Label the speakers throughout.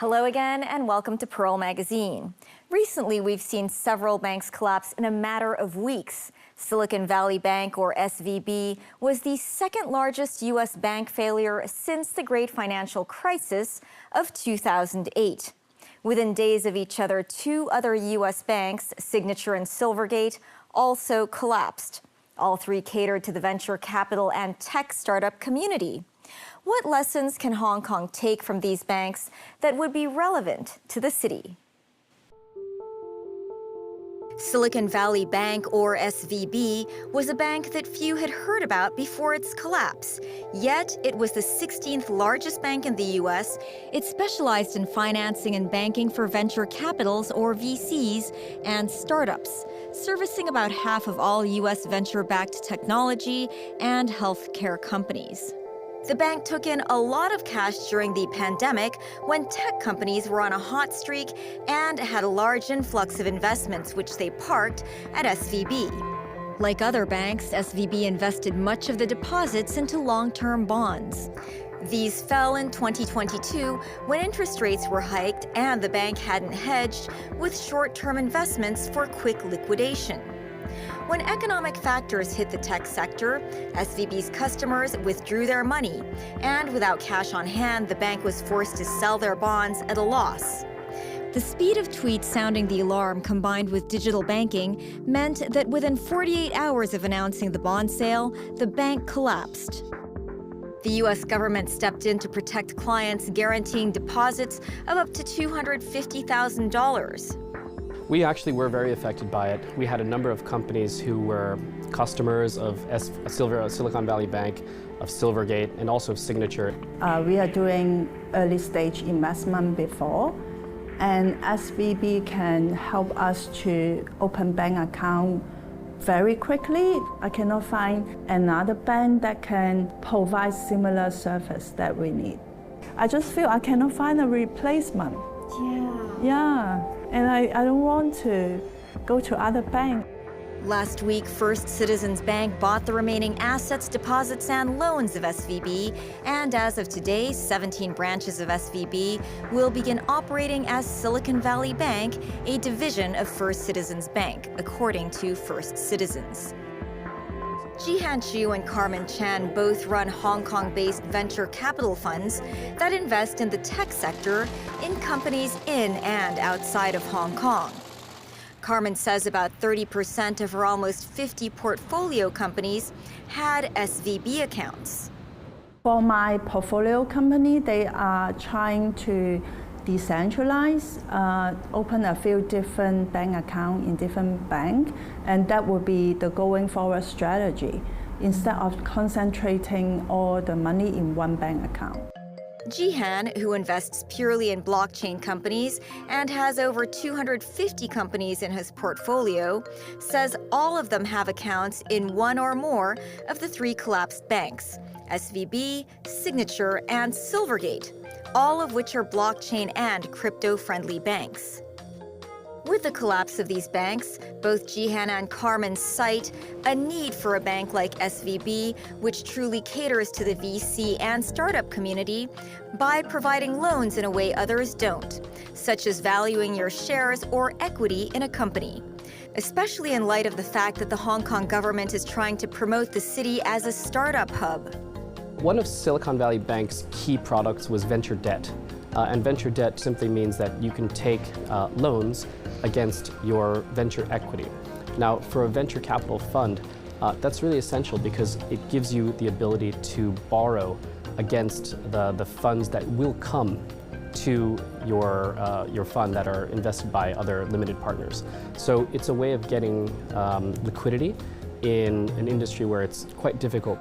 Speaker 1: Hello again and welcome to Pearl Magazine. Recently, we've seen several banks collapse in a matter of weeks. Silicon Valley Bank, or SVB, was the second largest U.S. bank failure since the Great Financial Crisis of 2008. Within days of each other, two other U.S. banks, Signature and Silvergate, also collapsed. All three catered to the venture capital and tech startup community. What lessons can Hong Kong take from these banks that would be relevant to the city? Silicon Valley Bank, or SVB, was a bank that few had heard about before its collapse. Yet, it was the 16th largest bank in the U.S. It specialized in financing and banking for venture capitals, or VCs, and startups, servicing about half of all U.S. venture-backed technology and healthcare companies. The bank took in a lot of cash during the pandemic when tech companies were on a hot streak and had a large influx of investments which they parked at SVB. Like other banks, SVB invested much of the deposits into long-term bonds. These fell in 2022 when interest rates were hiked and the bank hadn't hedged with short-term investments for quick liquidation. When economic factors hit the tech sector, SVB's customers withdrew their money, and without cash on hand, the bank was forced to sell their bonds at a loss. The speed of tweets sounding the alarm combined with digital banking meant that within 48 hours of announcing the bond sale, the bank collapsed. The U.S. government stepped in to protect clients, guaranteeing deposits of up to $250,000.
Speaker 2: We actually were very affected by it. We had a number of companies who were customers of Silicon Valley Bank, of Silvergate, and also of Signature.
Speaker 3: We are doing early stage investment before, and SVB can help us to open bank account very quickly. I cannot find another bank that can provide similar service that we need. I just feel I cannot find a replacement. Yeah. And I don't want to go to other banks.
Speaker 1: Last week, First Citizens Bank bought the remaining assets, deposits, and loans of SVB. And as of today, 17 branches of SVB will begin operating as Silicon Valley Bank, a division of First Citizens Bank, according to First Citizens. Jihan Chu and Carmen Chan both run Hong Kong-based venture capital funds that invest in the tech sector in companies in and outside of Hong Kong. Carmen says about 30% of her almost 50 portfolio companies had SVB accounts.
Speaker 3: For my portfolio company, they are trying to decentralize, open a few different bank accounts in different banks, and that would be the going forward strategy, instead of concentrating all the money in one bank account.
Speaker 1: Jihan, who invests purely in blockchain companies and has over 250 companies in his portfolio, says all of them have accounts in one or more of the three collapsed banks, SVB, Signature, and Silvergate, all of which are blockchain and crypto-friendly banks. With the collapse of these banks, both Jihan and Carmen cite a need for a bank like SVB, which truly caters to the VC and startup community by providing loans in a way others don't, such as valuing your shares or equity in a company, especially in light of the fact that the Hong Kong government is trying to promote the city as a startup hub.
Speaker 2: One of Silicon Valley Bank's key products was venture debt. And venture debt simply means that you can take loans against your venture equity. Now, for a venture capital fund, that's really essential because it gives you the ability to borrow against the funds that will come to your fund that are invested by other limited partners. So it's a way of getting liquidity in an industry where it's quite difficult.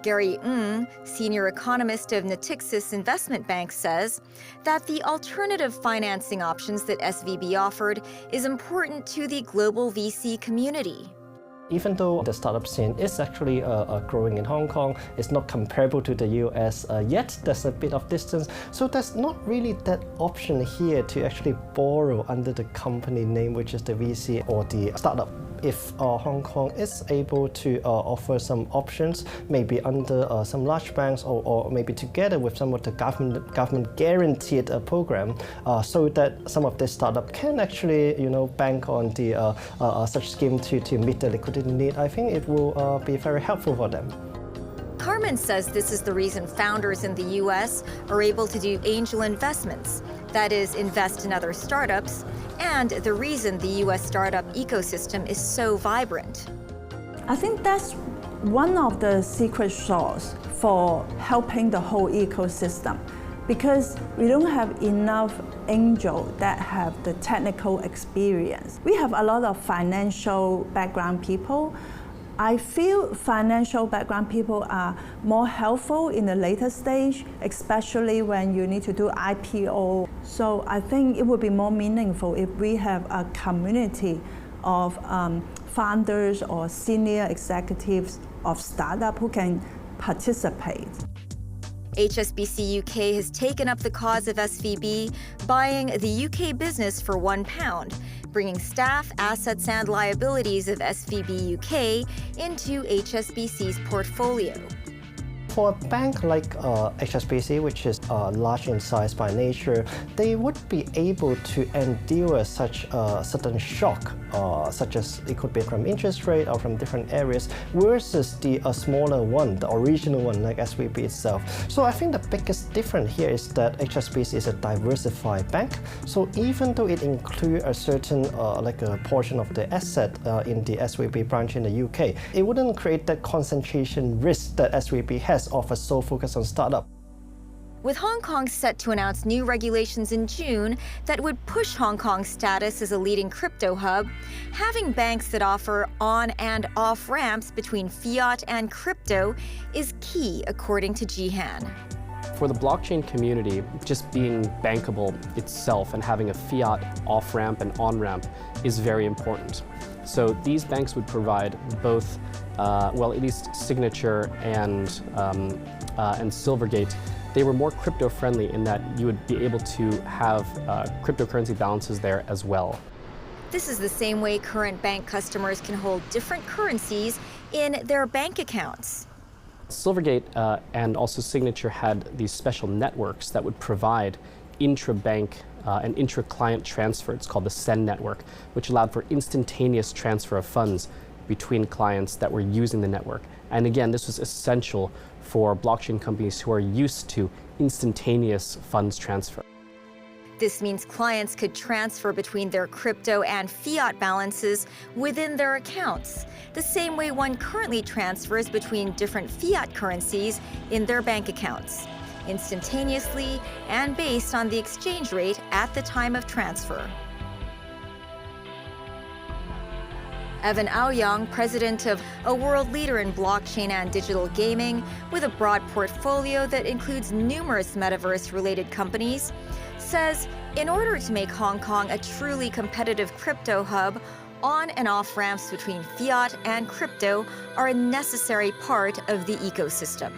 Speaker 1: Gary Ng, senior economist of Natixis Investment Bank, says that the alternative financing options that SVB offered is important to the global VC community.
Speaker 4: Even though the startup scene is actually growing in Hong Kong, it's not comparable to the US yet. There's a bit of distance. So there's not really that option here to actually borrow under the company name, which is the VC or the startup if Hong Kong is able to offer some options, maybe under some large banks or maybe together with some of the government guaranteed program, so that some of the startup can actually bank on the such scheme to meet the liquidity need, I think it will be very helpful for them.
Speaker 1: Carmen says this is the reason founders in the U.S. are able to do angel investments, that is, invest in other startups, and the reason the U.S. startup ecosystem is so vibrant.
Speaker 3: I think that's one of the secret sauce for helping the whole ecosystem, because we don't have enough angels that have the technical experience. We have a lot of financial background people. I feel financial background people are more helpful in the later stage, especially when you need to do IPO. So I think it would be more meaningful if we have a community of founders or senior executives of startup who can participate.
Speaker 1: HSBC UK has taken up the cause of SVB, buying the UK business for £1, bringing staff, assets, and liabilities of SVB UK into HSBC's portfolio.
Speaker 4: For a bank like HSBC, which is large in size by nature, they would be able to endure such a sudden shock, such as it could be from interest rate or from different areas, versus the smaller one, the original one like SVB itself. So I think the biggest difference here is that HSBC is a diversified bank. So even though it includes a certain like a portion of the asset in the SVB branch in the UK, it wouldn't create that concentration risk that SVB has of a sole focus on startup.
Speaker 1: With Hong Kong set to announce new regulations in June that would push Hong Kong's status as a leading crypto hub, having banks that offer on and off ramps between fiat and crypto is key, according to Jihan.
Speaker 2: For the blockchain community, just being bankable itself and having a fiat off-ramp and on-ramp is very important. So these banks would provide both, well, at least Signature and Silvergate. They were more crypto-friendly in that you would be able to have cryptocurrency balances there as well.
Speaker 1: This is the same way current bank customers can hold different currencies in their bank accounts.
Speaker 2: Silvergate and also Signature had these special networks that would provide intra-bank and intra-client transfer. It's called the Send network, which allowed for instantaneous transfer of funds between clients that were using the network. And again, this was essential for blockchain companies who are used to instantaneous funds transfer.
Speaker 1: This means clients could transfer between their crypto and fiat balances within their accounts, the same way one currently transfers between different fiat currencies in their bank accounts, instantaneously and based on the exchange rate at the time of transfer. Evan Aoyang, president of a world leader in blockchain and digital gaming with a broad portfolio that includes numerous metaverse-related companies, says in order to make Hong Kong a truly competitive crypto hub, on and off ramps between fiat and crypto are a necessary part of the ecosystem.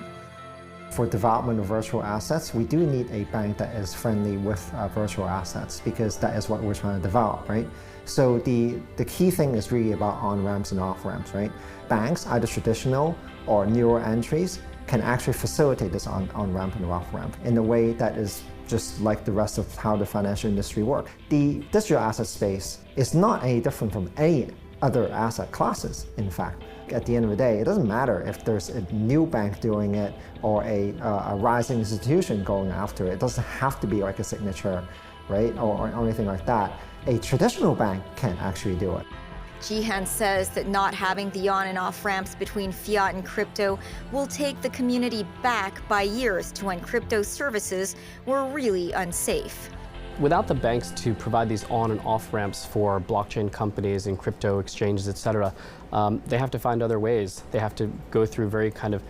Speaker 5: For development of virtual assets, we do need a bank that is friendly with virtual assets, because that is what we're trying to develop, right? So the key thing is really about on-ramps and off-ramps, right? Banks, either traditional or newer entries, can actually facilitate this on-ramp and off-ramp in a way that is just like the rest of how the financial industry works. The digital asset space is not any different from any other asset classes, in fact. At the end of the day, it doesn't matter if there's a new bank doing it or a rising institution going after it. It doesn't have to be like a Signature, right, or anything like that. A traditional bank can actually do it.
Speaker 1: Jihan says that not having the on and off ramps between fiat and crypto will take the community back by years to when crypto services were really unsafe.
Speaker 2: Without the banks to provide these on and off ramps for blockchain companies and crypto exchanges, etc., they have to find other ways. They have to go through very kind of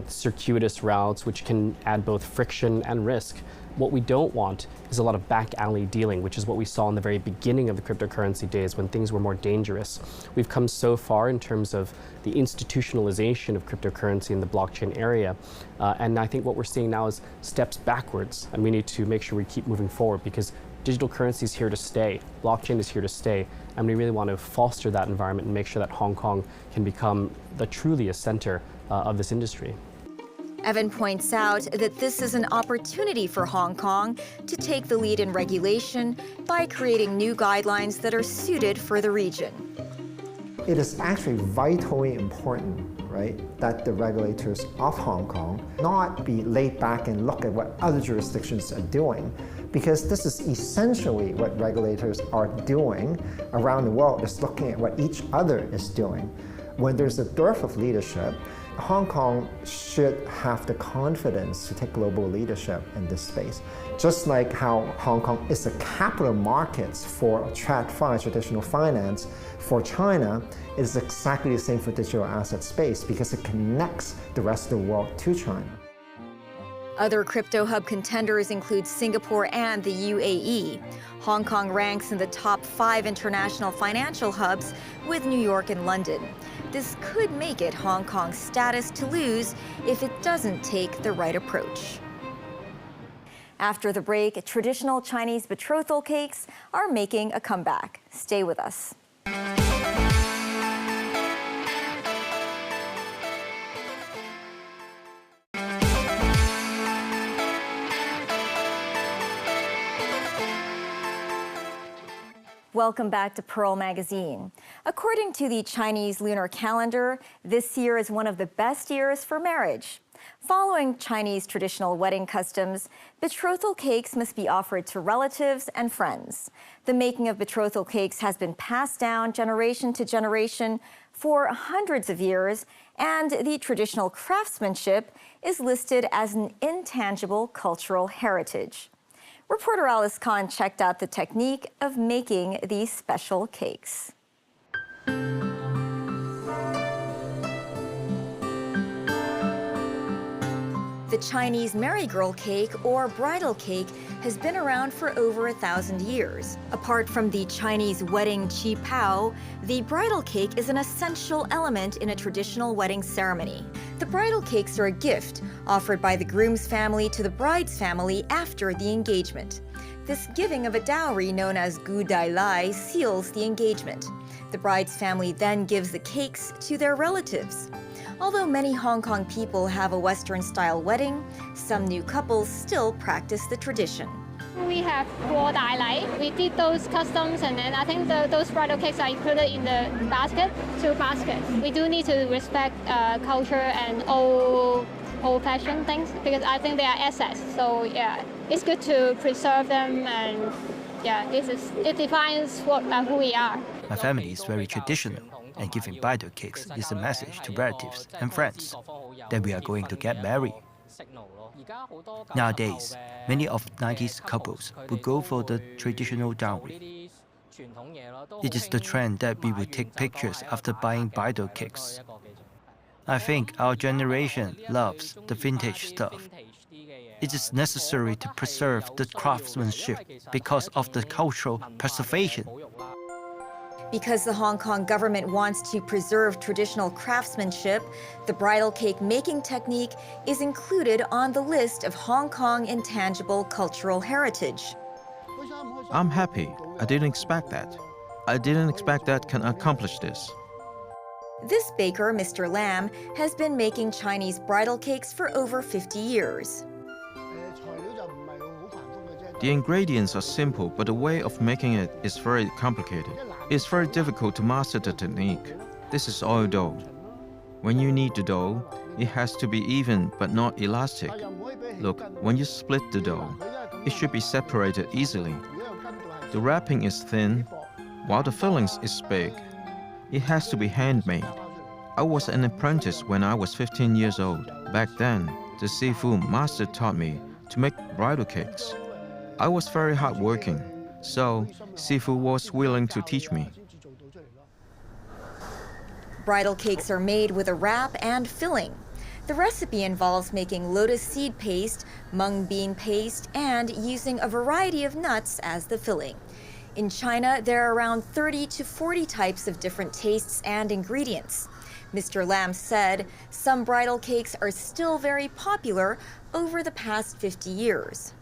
Speaker 2: circuitous routes, which can add both friction and risk. What we don't want is a lot of back alley dealing, which is what we saw in the very beginning of the cryptocurrency days when things were more dangerous. We've come so far in terms of the institutionalization of cryptocurrency in the blockchain area. And I think what we're seeing now is steps backwards, and we need to make sure we keep moving forward, because Digital currency is here to stay, blockchain is here to stay, and we really want to foster that environment and make sure that Hong Kong can become truly a center of this industry.
Speaker 1: Evan points out that this is an opportunity for Hong Kong to take the lead in regulation by creating new guidelines that are suited for the region.
Speaker 5: It is actually vitally important, right, that the regulators of Hong Kong not be laid back and look at what other jurisdictions are doing, because this is essentially what regulators are doing around the world, is looking at what each other is doing. When there's a dearth of leadership, Hong Kong should have the confidence to take global leadership in this space. Just like how Hong Kong is a capital market for TradFi, traditional finance, for China, it is exactly the same for digital asset space because it connects the rest of the world to China.
Speaker 1: Other crypto hub contenders include Singapore and the UAE. Hong Kong ranks in the top 5 international financial hubs, with New York and London. This could make it Hong Kong's status to lose if it doesn't take the right approach. After the break, traditional Chinese betrothal cakes are making a comeback. Stay with us. Welcome back to Pearl Magazine. According to the Chinese lunar calendar, this year is one of the best years for marriage. Following Chinese traditional wedding customs, betrothal cakes must be offered to relatives and friends. The making of betrothal cakes has been passed down generation to generation for hundreds of years, and the traditional craftsmanship is listed as an intangible cultural heritage. Reporter Alice Khan checked out the technique of making these special cakes. The Chinese marigirl cake, or bridal cake, has been around for over 1,000 years. Apart from the Chinese wedding qi pao, the bridal cake is an essential element in a traditional wedding ceremony. The bridal cakes are a gift offered by the groom's family to the bride's family after the engagement. This giving of a dowry known as gu dai lai seals the engagement. The bride's family then gives the cakes to their relatives. Although many Hong Kong people have a Western-style wedding, some new couples still practice the tradition.
Speaker 6: We have guo dai lai. We did those customs, and then I think those bridal cakes are included in the basket, 2 baskets. We do need to respect culture and old-fashioned things because I think they are assets. So yeah, it's good to preserve them, and yeah, it defines who we are.
Speaker 7: My family is very traditional, and giving bridal cakes is a message to relatives and friends that we are going to get married. Nowadays, many of 90s couples will go for the traditional dowry. It is the trend that we will take pictures after buying bridal cakes. I think our generation loves the vintage stuff. It is necessary to preserve the craftsmanship because of the cultural preservation.
Speaker 1: Because the Hong Kong government wants to preserve traditional craftsmanship, the bridal cake making technique is included on the list of Hong Kong intangible cultural heritage.
Speaker 8: I'm happy. I didn't expect that. I didn't expect that can accomplish this.
Speaker 1: This baker, Mr. Lam, has been making Chinese bridal cakes for over 50 years.
Speaker 8: The ingredients are simple, but the way of making it is very complicated. It's very difficult to master the technique. This is oil dough. When you knead the dough, it has to be even but not elastic. Look, when you split the dough, it should be separated easily. The wrapping is thin, while the fillings is big. It has to be handmade. I was an apprentice when I was 15 years old. Back then, the seafood master taught me to make bridal cakes. I was very hardworking, so seafood was willing to teach me.
Speaker 1: Bridal cakes are made with a wrap and filling. The recipe involves making lotus seed paste, mung bean paste, and using a variety of nuts as the filling. In China, there are around 30 to 40 types of different tastes and ingredients. Mr. Lam said some bridal cakes are still very popular over the past 50 years.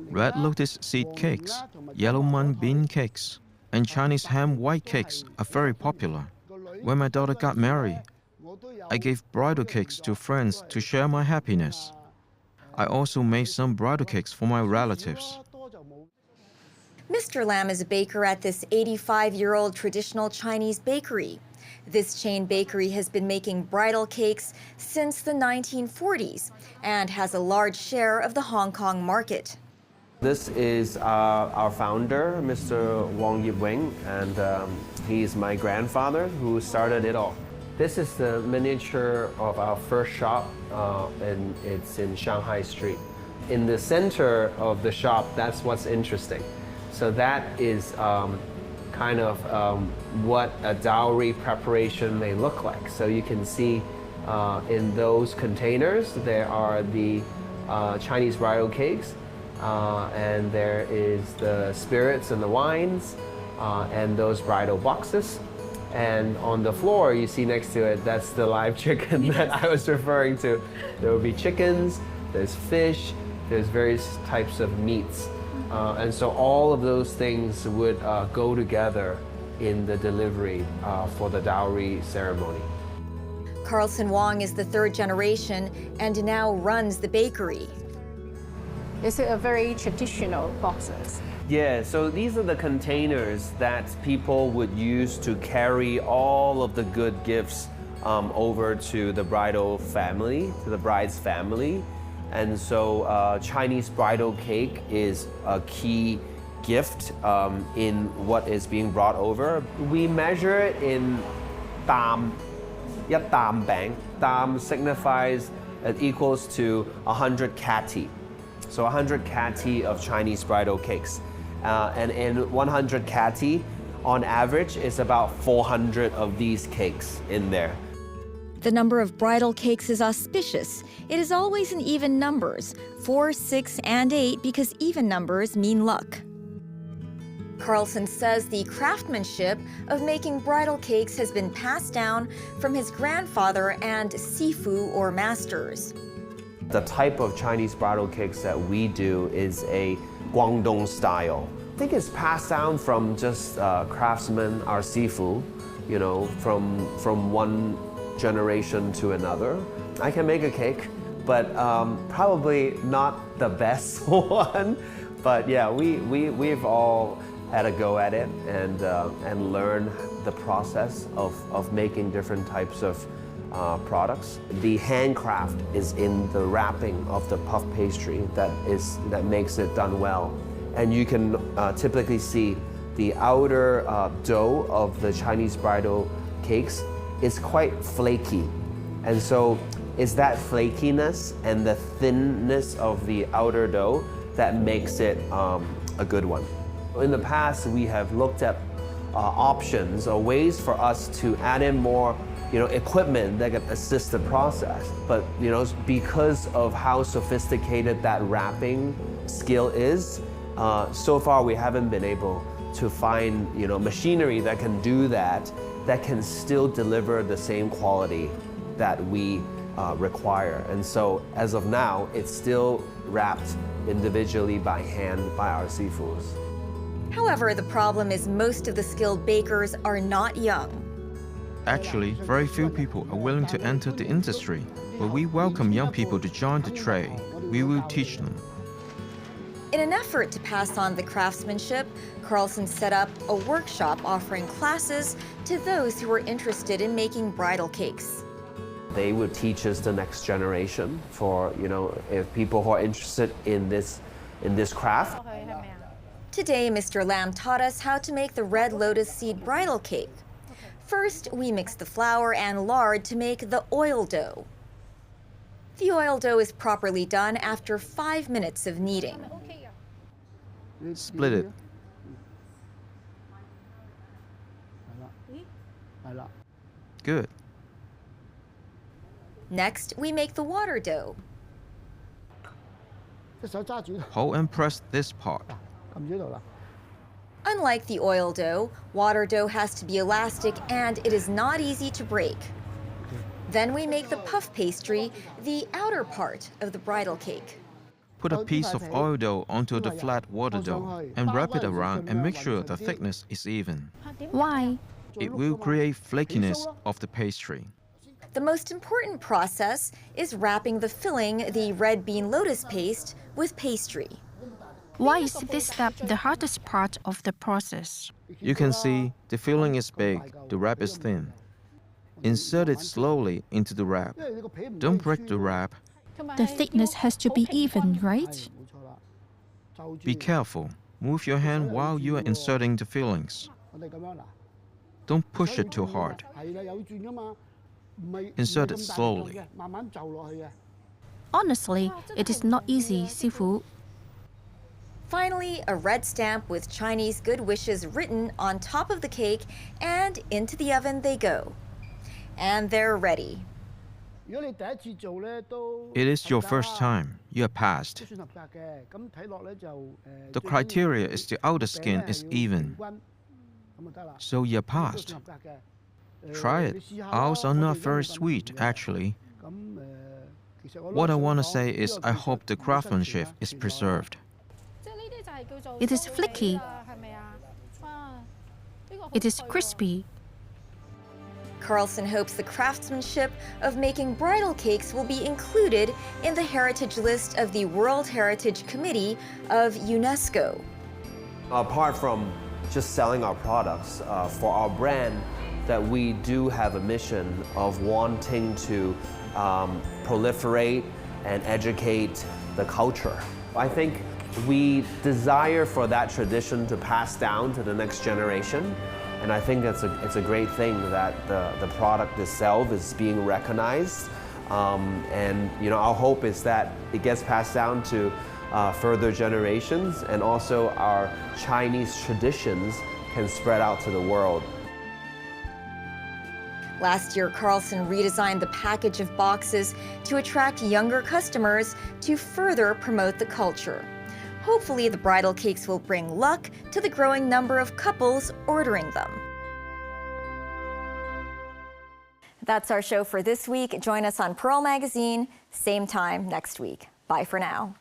Speaker 8: Red lotus seed cakes, yellow mung bean cakes, and Chinese ham white cakes are very popular. When my daughter got married, I gave bridal cakes to friends to share my happiness. I also made some bridal cakes for my relatives.
Speaker 1: Mr. Lam is a baker at this 85-year-old traditional Chinese bakery. This chain bakery has been making bridal cakes since the 1940s and has a large share of the Hong Kong market.
Speaker 9: This is our founder, Mr. Wong Yip-wing, and he's my grandfather who started it all. This is the miniature of our first shop, and it's in Shanghai Street. In the center of the shop, that's what's interesting. So that is kind of what a dowry preparation may look like. So you can see in those containers, there are the Chinese bridal cakes, and there is the spirits and the wines, and those bridal boxes. And on the floor, you see next to it, that's the live chicken that I was referring to. There will be chickens, there's fish, there's various types of meats. And so all of those things would go together in the delivery for the dowry ceremony.
Speaker 1: Carlson Wong is the third generation and now runs the bakery.
Speaker 10: It's a very traditional boxes.
Speaker 9: Yeah, so these are the containers that people would use to carry all of the good gifts over to the bridal family, to the bride's family. And so Chinese bridal cake is a key gift in what is being brought over. We measure it in tam, yat tam bang. Tam signifies it equals to 100 kati. So 100 kati of Chinese bridal cakes. And in 100 kati, on average, is about 400 of these cakes in there.
Speaker 1: The number of bridal cakes is auspicious. It is always in even numbers, 4, 6, and 8, because even numbers mean luck. Carlson says the craftsmanship of making bridal cakes has been passed down from his grandfather and sifu or masters.
Speaker 9: The type of Chinese bridal cakes that we do is a Guangdong style. I think it's passed down from just craftsmen, our sifu, you know, from one generation to another. I can make a cake, but probably not the best one. But yeah, we've all had a go at it and learn the process of making different types of products. The handcraft is in the wrapping of the puff pastry that makes it done well. And you can typically see the outer dough of the Chinese bridal cakes is quite flaky. And so it's that flakiness and the thinness of the outer dough that makes it a good one. In the past, we have looked at options or ways for us to add in more equipment that can assist the process. But because of how sophisticated that wrapping skill is, so far we haven't been able to find machinery that can do that can still deliver the same quality that we require. And so as of now, it's still wrapped individually by hand by our sifus.
Speaker 1: However, the problem is most of the skilled bakers are not young.
Speaker 8: Actually, very few people are willing to enter the industry, but we welcome young people to join the trade. We will teach them.
Speaker 1: In an effort to pass on the craftsmanship, Carlson set up a workshop offering classes to those who were interested in making bridal cakes.
Speaker 9: They would teach us the next generation for, if people who are interested in this craft.
Speaker 1: Today, Mr. Lam taught us how to make the red lotus seed bridal cake. First, we mix the flour and lard to make the oil dough. The oil dough is properly done after 5 minutes of kneading.
Speaker 8: Split it. Good.
Speaker 1: Next, we make the water dough.
Speaker 8: Hold and press this part.
Speaker 1: Unlike the oil dough, water dough has to be elastic and it is not easy to break. Then we make the puff pastry, the outer part of the bridal cake.
Speaker 8: Put a piece of oil dough onto the flat water dough and wrap it around and make sure the thickness is even.
Speaker 1: Why?
Speaker 8: It will create flakiness of the pastry.
Speaker 1: The most important process is wrapping the filling, the red bean lotus paste, with pastry.
Speaker 11: Why is this step the hardest part of the process?
Speaker 8: You can see the filling is big, the wrap is thin. Insert it slowly into the wrap. Don't break the wrap.
Speaker 11: The thickness has to be even, right?
Speaker 8: Be careful. Move your hand while you are inserting the fillings. Don't push it too hard. Insert it slowly.
Speaker 11: Honestly, it is not easy, Sifu.
Speaker 1: Finally, a red stamp with Chinese good wishes written on top of the cake, and into the oven they go. And they're ready.
Speaker 8: It is your first time. You are passed. The criteria is the outer skin is even. So you're passed. Try it. Ours are not very sweet, actually. What I want to say is I hope the craftsmanship is preserved.
Speaker 11: It is flaky. It is crispy.
Speaker 1: Carlson hopes the craftsmanship of making bridal cakes will be included in the heritage list of the World Heritage Committee of UNESCO.
Speaker 9: Apart from just selling our products, for our brand, that we do have a mission of wanting to proliferate and educate the culture. I think we desire for that tradition to pass down to the next generation. And I think it's a great thing that the product itself is being recognized. And our hope is that it gets passed down to further generations, and also our Chinese traditions can spread out to the world.
Speaker 1: Last year, Carlson redesigned the package of boxes to attract younger customers to further promote the culture. Hopefully, the bridal cakes will bring luck to the growing number of couples ordering them. That's our show for this week. Join us on Pearl Magazine, same time next week. Bye for now.